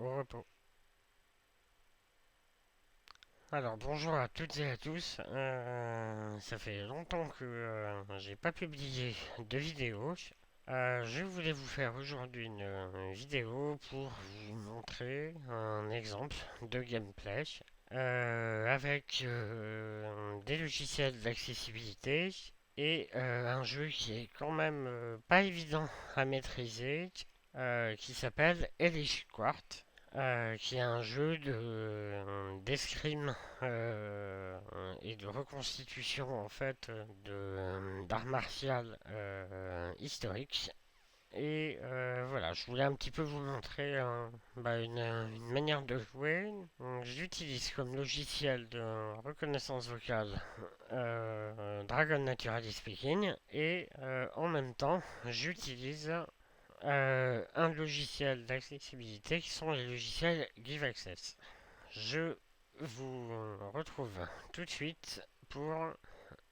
au repos. Alors bonjour à toutes et à tous. Ça fait longtemps que j'ai pas publié de vidéo. Je voulais vous faire aujourd'hui une vidéo pour vous montrer un exemple de gameplay avec des logiciels d'accessibilité et un jeu qui est quand même pas évident à maîtriser, qui s'appelle Hellish Quart, qui est un jeu d'escrime et de reconstitution en fait d'art martial historique. Et voilà, je voulais un petit peu vous montrer une manière de jouer. J'utilise comme logiciel de reconnaissance vocale Dragon Naturally Speaking et en même temps j'utilise un logiciel d'accessibilité qui sont les logiciels Give Access. Je vous retrouve tout de suite pour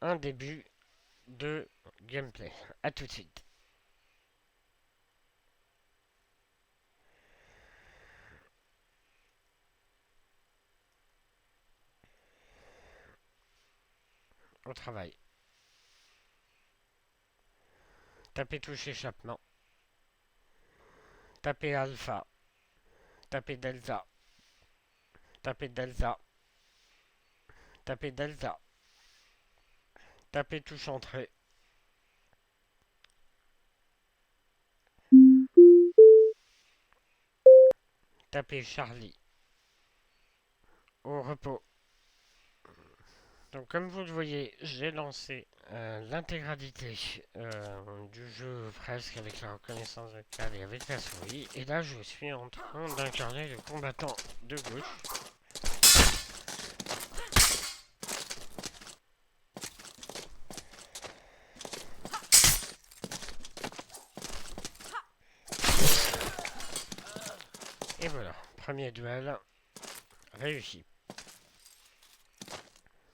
un début de gameplay. A tout de suite. Au travail. Tapez touche échappement. Tapez alpha. Tapez delta. Tapez delta. Tapez delta. Tapez touche entrée. Tapez Charlie. Au repos. Donc comme vous le voyez, j'ai lancé l'intégralité du jeu presque avec la reconnaissance vocale et avec la souris. Et là je suis en train d'incarner le combattant de gauche. Et voilà, premier duel réussi.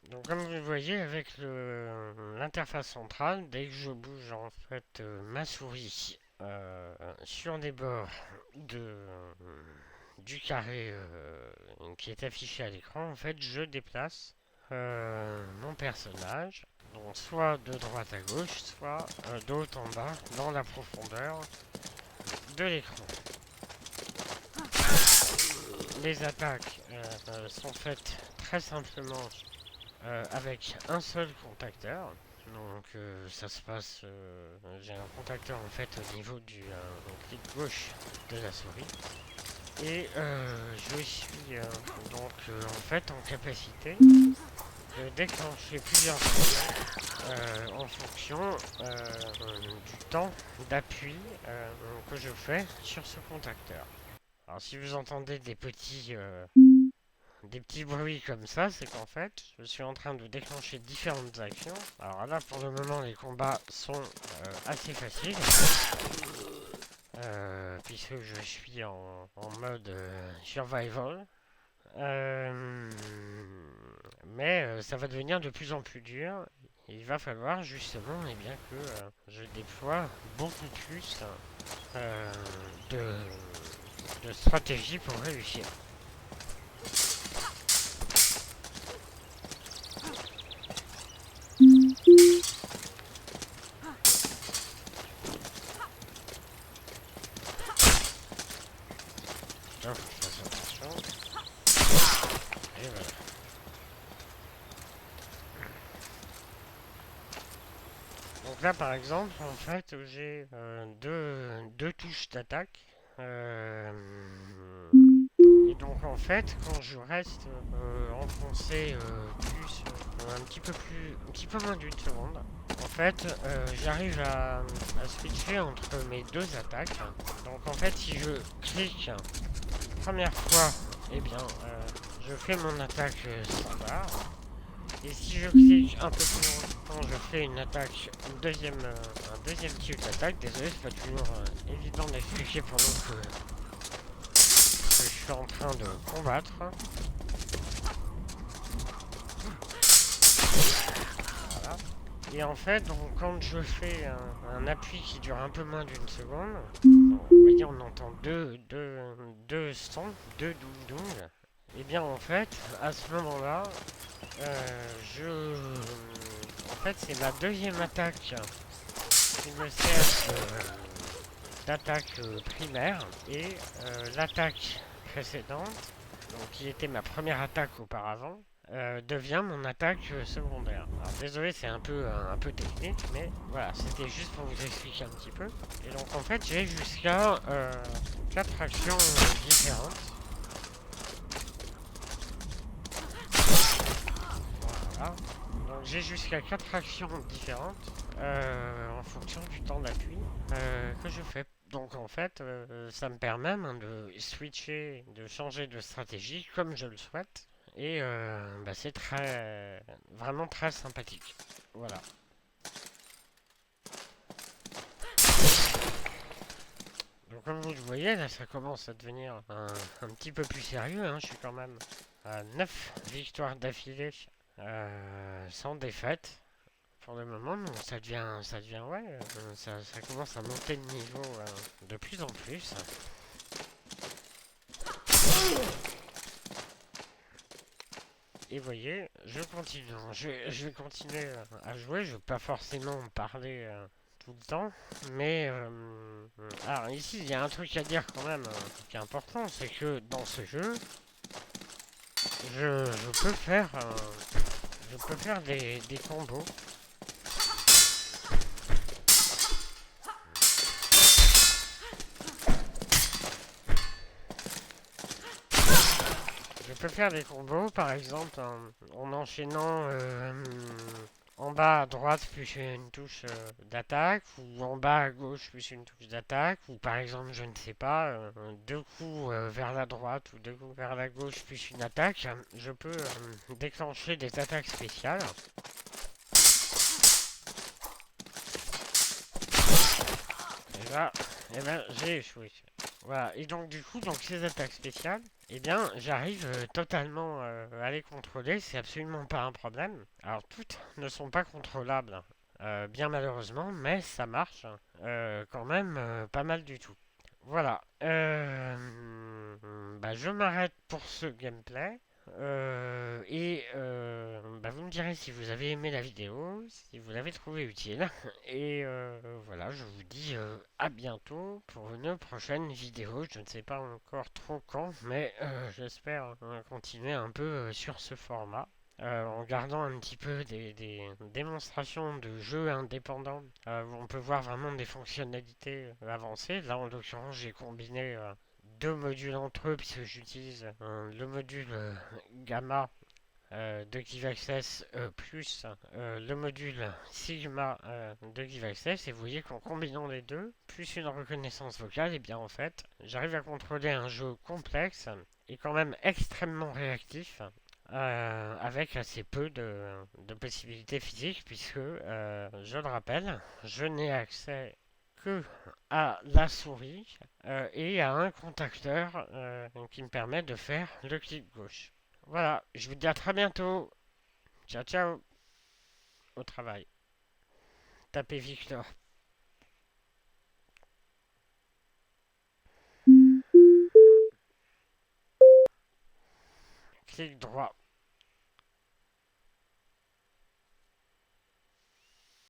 Donc comme vous le voyez avec l'interface centrale, dès que je bouge en fait ma souris sur les bords du carré qui est affiché à l'écran, en fait je déplace mon personnage, donc soit de droite à gauche, soit de haut en bas dans la profondeur de l'écran. Les attaques sont faites très simplement avec un seul contacteur. Donc ça se passe, j'ai un contacteur en fait au niveau du clic gauche de la souris. Et je suis en fait en capacité de déclencher plusieurs actions en fonction du temps d'appui que je fais sur ce contacteur. Alors si vous entendez des petits bruits comme ça, c'est qu'en fait, je suis en train de déclencher différentes actions. Alors là, pour le moment, les combats sont assez faciles, puisque je suis en mode survival. Mais ça va devenir de plus en plus dur. Il va falloir justement eh bien, que je déploie beaucoup plus euh, de, de stratégies pour réussir. Donc, je fasse attention. Et voilà. Donc là, par exemple, en fait, j'ai deux touches d'attaque. Euh, et donc, en fait, quand je reste enfoncé un petit peu moins d'une seconde, en fait, j'arrive à switcher entre mes deux attaques. Donc, en fait, si je clique première fois, eh bien, je fais mon attaque standard. Et si je clique un peu plus longtemps, je fais une attaque, un deuxième type d'attaque. Désolé, c'est pas toujours évident d'expliquer pendant que je suis en train de combattre. Voilà. Et en fait, donc, quand je fais un appui qui dure un peu moins d'une seconde, donc, vous voyez c'est-à-dire on entend deux sons, deux doudous. Et bien en fait, à ce moment-là, je... En fait, c'est ma deuxième attaque qui me sert d'attaque primaire et l'attaque précédente, donc qui était ma première attaque auparavant, devient mon attaque secondaire. Alors désolé, c'est un peu technique, mais voilà, c'était juste pour vous expliquer un petit peu. Et donc en fait, j'ai jusqu'à 4 actions différentes. Voilà. Donc j'ai jusqu'à 4 actions différentes en fonction du temps d'appui que je fais. Donc en fait, ça me permet de switcher, de changer de stratégie comme je le souhaite. Et bah, c'est vraiment très sympathique. Voilà. Donc comme vous le voyez, là ça commence à devenir un petit peu plus sérieux. Hein. Je suis quand même à 9 victoires d'affilée sans défaite. Pour le moment, non, ouais, ça commence à monter de niveau de plus en plus. Et voyez, je continue, je vais continuer à jouer, je vais pas forcément parler tout le temps, mais alors ici il y a un truc à dire quand même qui est important, c'est que dans ce jeu, je peux faire, des combos. Je peux faire des combos, par exemple, en enchaînant en bas à droite plus une touche d'attaque, ou en bas à gauche plus une touche d'attaque, ou par exemple, je ne sais pas, deux coups vers la droite ou deux coups vers la gauche plus une attaque. Je peux déclencher des attaques spéciales. Et là, eh ben, j'ai échoué. Voilà, et donc du coup, donc ces attaques spéciales, eh bien, j'arrive totalement à les contrôler, c'est absolument pas un problème. Alors toutes ne sont pas contrôlables, hein, bien malheureusement, mais ça marche quand même pas mal du tout. Voilà, bah, je m'arrête pour ce gameplay. Et bah, vous me direz si vous avez aimé la vidéo, si vous l'avez trouvé utile. Et voilà, je vous dis à bientôt pour une prochaine vidéo. Je ne sais pas encore trop quand, mais j'espère continuer un peu sur ce format. En gardant un petit peu des démonstrations de jeux indépendants où on peut voir vraiment des fonctionnalités avancées. Là, en l'occurrence, j'ai combiné deux modules entre eux puisque j'utilise le module Gamma de GiveAccess plus le module Sigma de GiveAccess et vous voyez qu'en combinant les deux, plus une reconnaissance vocale, et bien en fait, j'arrive à contrôler un jeu complexe et quand même extrêmement réactif avec assez peu de possibilités physiques puisque, je le rappelle, je n'ai accès que à la souris et à un contacteur qui me permet de faire le clic gauche. Voilà, je vous dis à très bientôt. Ciao ciao au travail. Tapez Victor. Clic droit.